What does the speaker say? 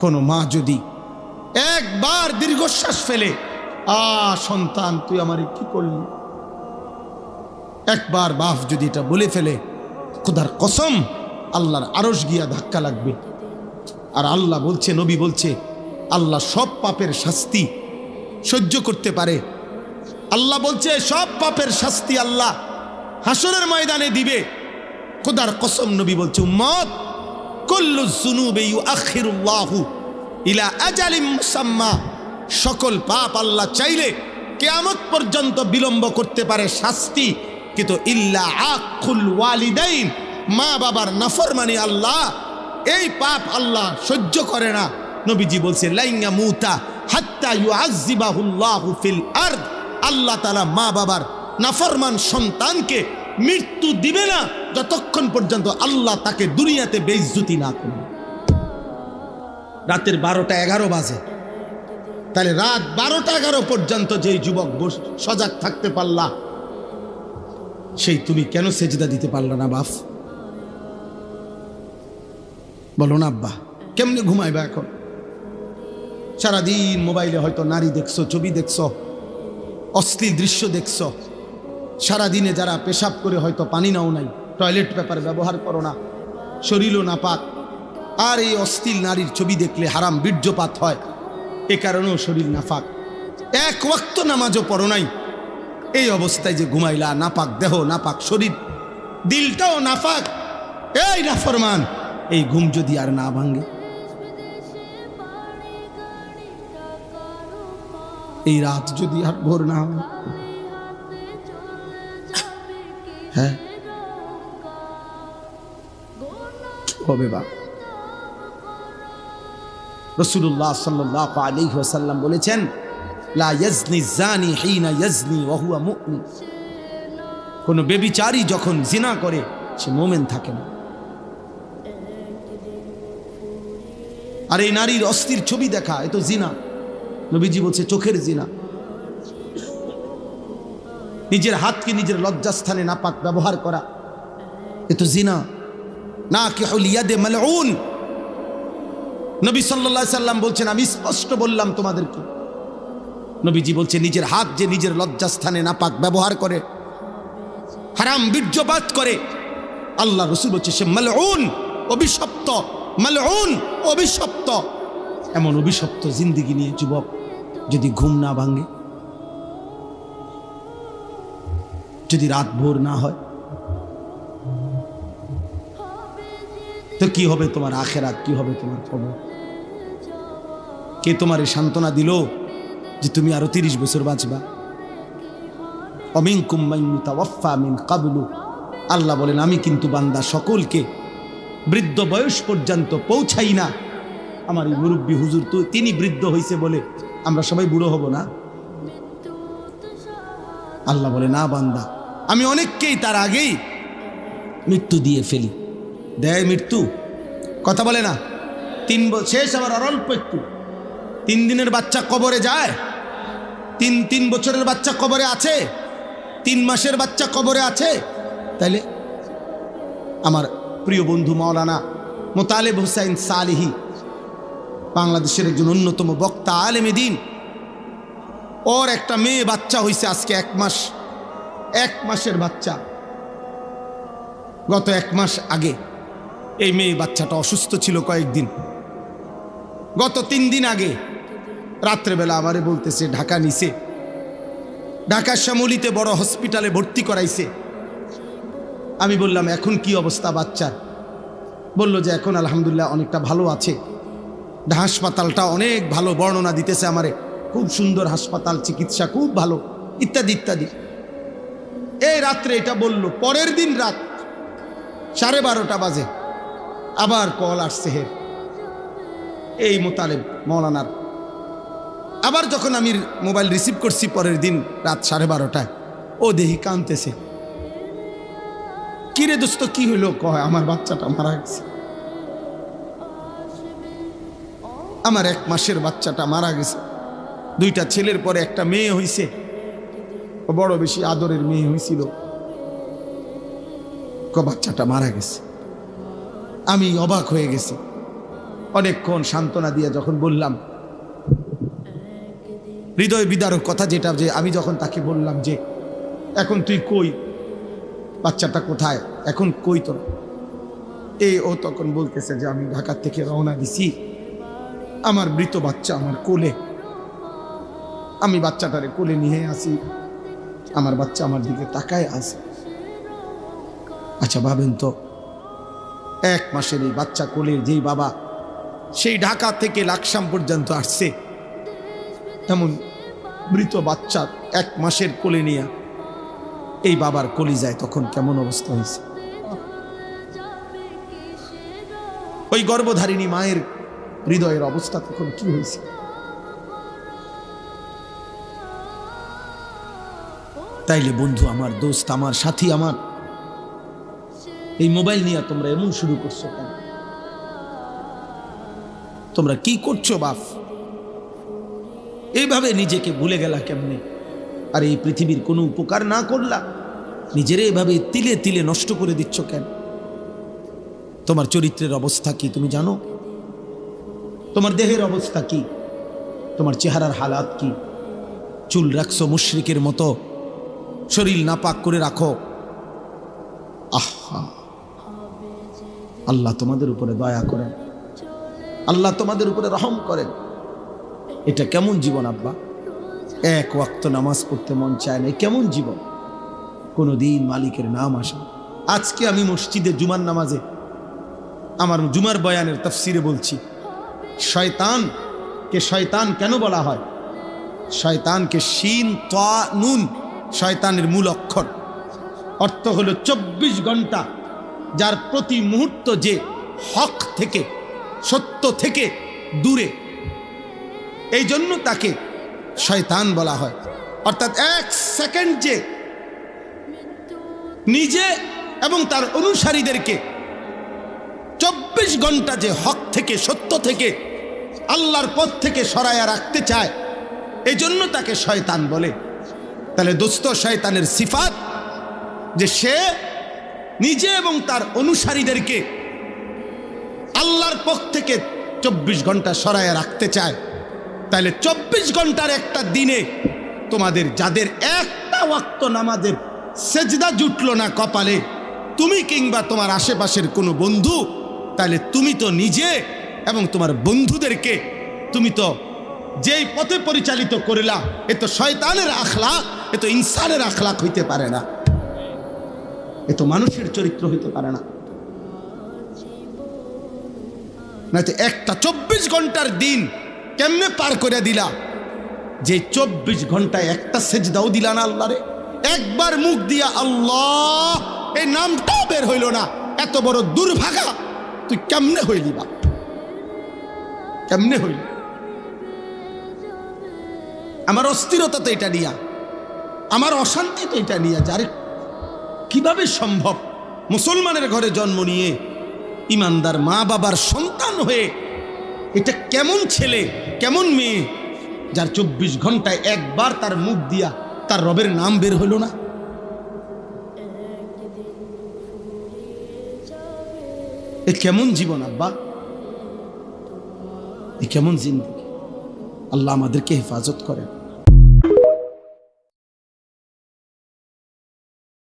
কোনো মা যদি একবার দীর্ঘশ্বাস ফেলে, সন্তান তুই আমারে কি করলি, একবার বাপ যদি এটা বলে ফেলে, খোদার কসম আল্লাহর আরশ গিয়া ধাক্কা লাগবে। আর আল্লাহ বলছে, নবী বলছে, আল্লাহ সব পাপের শাস্তি সহ্য করতে পারে। আল্লাহ বলছে সব পাপের শাস্তি আল্লাহ হাসরের ময়দানে দিবে। খোদার কসম নবী বলছে, উম্মত কুল্লু যুনুবি ইউআখিরুল্লাহু ইলা আজালিম মুসাম্মা, সকল পাপ আল্লাহ চাইলে কিয়ামত পর্যন্ত বিলম্ব করতে পারে শাস্তি, কিন্তু ইল্লা আকুল ওয়ালিদাইন, মা বাবার নাফরমানি আল্লাহ এই পাপ আল্লাহ সহ্য করে না। নবীজি বলছে লাইয়া মুতা হাত্তা ইউআযযিবাহুল্লাহু ফিল আরদ, আল্লাহ তাআলা মা বাবার নাফরমান সন্তানকে মৃত্যু দিবে না যতক্ষণ পর্যন্ত আল্লাহ তাকে দুনিয়াতে বেইজ্জতি না করবে। রাতের 12টা 11 বাজে, তাহলে রাত 12টা 11 পর্যন্ত যেই যুবক সজাগ থাকতে পারলা, সেই তুমি কেন সেজদা দিতে পারলা না বাপ? বলো না আব্বা, কেমনে ঘুমাইবা এখন? সারাদিন মোবাইলে হয়তো নারী দেখছো, ছবি দেখছো, অশ্লীল দৃশ্য দেখছো। সারাদিনে যারা পেশাব করে হয়তো পানি নাও নাই, টয়লেট পেপার ব্যবহার করো না, শরীরও নাপাক, আর এই অশ্লীল নারীর ছবি দেখলে হারাম বীর্যপাত হয়, এ কারণেও শরীর নাপাক। এক ওয়াক্ত নামাজও পড়ো নাই, এই অবস্থায় যে ঘুমাইলা, নাপাক দেহ, নাপাক শরীর, দিলটাও নাপাক, এই নাফরমান, এই ঘুম যদি আর না ভাঙে, এই রাত যদি আর ভোর না হয়, হ্যাঁ হবে বা? রাসূলুল্লাহ সাল্লাল্লাহু আলাইহি ওয়াসাল্লাম বলেছেন, লা ইয়াজনি জানি হিনা ইয়াজনি ওয়া হুয়া মুমিন, কোন ব্যভিচারী যখন জিনা করে সে মুমিন থাকে না। আর এই নারীর অস্থির ছবি দেখা, এ তো জিনা। নবীজি বলছে চোখের জিনা। নিজের হাতকে নিজের লজ্জাস্থানে নাপাক ব্যবহার করা, এ তো জিনা। নাকিহুল ইয়াদে মালউন, নবী সাল্লাল্লাহু আলাইহি সাল্লাম বলছেন, আমি স্পষ্ট বললাম তোমাদেরকে, নবীজি বলছে নিজের হাত যে নিজের লজ্জাস্থানে নাপাক ব্যবহার করে, হারাম বীর্যপাত করে, আল্লাহ রাসূল বলছে সে মালউন, অভিশপ্ত। মালউন, অভিশপ্ত। এমন অভিশপ্ত জিন্দেগি নিয়ে যুবক যদি ঘুম না ভাঙে, যদি রাত ভোর না হয়, তো কি হবে তোমার আখিরাত, কি হবে তোমার খবর? কে তোমার সান্ত্বনা দিল যে তুমি আরো 30 বছর বাঁচবা? অমিনকুম মান ইউতাওয়াফা মিন ক্বাবলু, আল্লাহ বলেন আমি কিন্তু বান্দা সকলকে বৃদ্ধ বয়স পর্যন্ত পৌঁছাই না। আমার এই মুরব্বী হুজুর তো তিনি বৃদ্ধ হয়েছে বলে আমরা সবাই বুড়ো হব না? আল্লাহ বলে না বান্দা, আমি অনেককেই তার আগেই মৃত্যু দিয়ে ফেলি। দেয় মৃত্যু, কথা বলে না? 3 বছর শেষ, আবার অল্প একটু। 3 দিনের বাচ্চা কবরে যায়, 3 বছরের বাচ্চা কবরে আছে, 3 মাসের বাচ্চা কবরে আছে। তাইলে আমার প্রিয় বন্ধু মাওলানা মোতালেব হুসাইন সালেহী, বাংলাদেশের একজন অন্যতম বক্তা, আলেমে দ্বীন, ওর একটা মেয়ে বাচ্চা হয়েছে আজকে 1 মাস, 1 মাসের বাচ্চা। গত 1 মাস আগে এই মেয়ে বাচ্চাটা অসুস্থ ছিল কয়েকদিন। গত 3 দিন আগে রাত্রেবেলা আমারে বলতেছে ঢাকা নিছে, ঢাকার শ্যামলীতে বড় হসপিটালে ভর্তি করাইছে। আমি বললাম এখন কি অবস্থা বাচ্চার? বলল যে এখন আলহামদুলিল্লাহ অনেকটা ভালো আছে, হাসপাতালটা অনেক ভালো, বর্ণনা দিতেছে আমারে, খুব সুন্দর হাসপাতাল, চিকিৎসা খুব ভালো, ইত্যাদি ইত্যাদি। এই রাত্রে এটা বলল। পরের দিন রাত 12:30 বাজে আবার কল আসছে হের এই মোতালেব মৌলানার। আবার যখন আমি মোবাইল রিসিভ করছি পরের দিন রাত 12:30টায়, ও দেহি কাঁদতেছে। কিরে দোস্ত কি হইলো? কয় আমার বাচ্চাটা মারা গেছে, আমার 1 মাসের বাচ্চাটা মারা গেছে। 2টা ছেলের পরে একটা মেয়ে হইছে, বড় বেশি আদরের মেয়ে হয়েছিল, বাচ্চাটা মারা গেছে। আমি অবাক হয়ে গেছি। অনেকক্ষণ সান্ত্বনা দিয়ে যখন বললাম, হৃদয় বিদারক কথা যেটা, যে আমি যখন তাকে বললাম যে এখন তুই কই, বাচ্চাটা কোথায়, এখন কই তোর, ও তখন বলতেছে যে আমি ঢাকা থেকে রওনা দিছি, আমার মৃত বাচ্চা আমার কোলে, আমি বাচ্চাটারে কোলে নিয়ে আসি, আমার বাচ্চা আমার দিকে তাকায় আছে। আচ্ছা ভাবেন তো, 1 মাসের এই বাচ্চা কোলের যেই বাবা সেই ঢাকা থেকে লাকসাম পর্যন্ত আসছে, এমন মৃত বাচ্চা 1 মাসের কোলে নিয়ে এই বাবার কলিজায় তখন কেমন অবস্থা হয়েছে। ওই গর্ভধারিণী মায়ের হৃদয়ের অবস্থা তখন কি হয়েছে। তাইলে বন্ধু আমার, দোস্ত আমার, সাথী আমার, এই মোবাইল নিয়ে তোমরা এমন শুরু করছো কেন? তোমরা কি করছো বাপ? এইভাবে নিজেকে ভুলে গেলা কেমনে? আর এই পৃথিবীর কোনো উপকার না করলা, নিজেরে এভাবে তিলে তিলে নষ্ট করে দিচ্ছ কেন? তোমার চরিত্রের অবস্থা কি তুমি জানো? তোমার দেহের অবস্থা কি? তোমার চেহারার হালাত কি? চুল রাখছো মুশরিকের মতো, শরীর নাপাক করে রাখো। আহা, আল্লাহ তোমাদের উপরে দয়া করেন, আল্লাহ তোমাদের উপরে রহম করেন। এটা কেমন জীবন আব্বা? 1 ওয়াক্ত নামাজ পড়তে মন চায় না, কেমন জীবন? কোনদিন মালিকের নাম আসে। আজকে আমি মসজিদে জুমার নামাজে আমার জুমার বয়ানের তাফসিরে বলছি, শয়তানকে শয়তান কেন বলা হয়? শয়তানকে শিন তা নুন, শয়তানের মূল অক্ষর, অর্থ হলো 24 ঘন্টা যার প্রতি মুহূর্ত যে হক থেকে, সত্য থেকে দূরে, এই জন্য তাকে শয়তান বলা হয়। অর্থাৎ 1 সেকেন্ড যে নিজে এবং তার অনুসারীদেরকে 24 ঘন্টা যে হক থেকে, সত্য থেকে, আল্লাহর পথ থেকে সরায়া রাখতে চায়, এই জন্য তাকে শয়তান বলে। তাহলে দোস্ত, শয়তানের সিফাত যে সে নিজে এবং তার অনুসারীদেরকে আল্লাহর পথ থেকে 24 ঘন্টা সরায়া রাখতে চায়। তাহলে 24 ঘন্টার একটা দিনে তোমাদের যাদের একটা ওয়াক্ত নামাজের সেজদা জুটলো না কপালে, তুমি কিংবা তোমার আশেপাশের কোনো বন্ধু, তাহলে তুমি তো নিজে এবং তোমার বন্ধুদেরকে তুমি তো যেই পথে পরিচালিত করিলা, এ তো শয়তানের আখলাক, এ তো ইনসানের আখলাক হইতে পারে না, এ তো মানুষের চরিত্র হইতে পারে না। না তো একটা 24 ঘন্টার দিন কেমনে পার করে দিলা, যে 24 ঘন্টায় একটা সেজদাও দিলা না আল্লাহরে, একবার মুখ দিয়া আল্লাহ এই নামটাও বের হইল না, এত বড় দুর্ভাগা তুই কেমনে হইলি বা? কেমনে হইলি? আমার অস্থিরতা তো এটা নিয়া, আমার অশান্তি তো এটা নিয়া। যারে কিভাবে সম্ভব মুসলমানের ঘরে জন্ম নিয়ে ইমানদার মা বাবার সন্তান হয়ে, এটা কেমন ছেলে, কেমন মেয়ে যার 24 ঘন্টায় একবার তার মুখ দিয়া তার রবের নাম বের হইল না? এ কেমন জীবন আব্বা? এ কেমন জিন্দেগি? আল্লাহ আমাদেরকে হেফাজত করেন।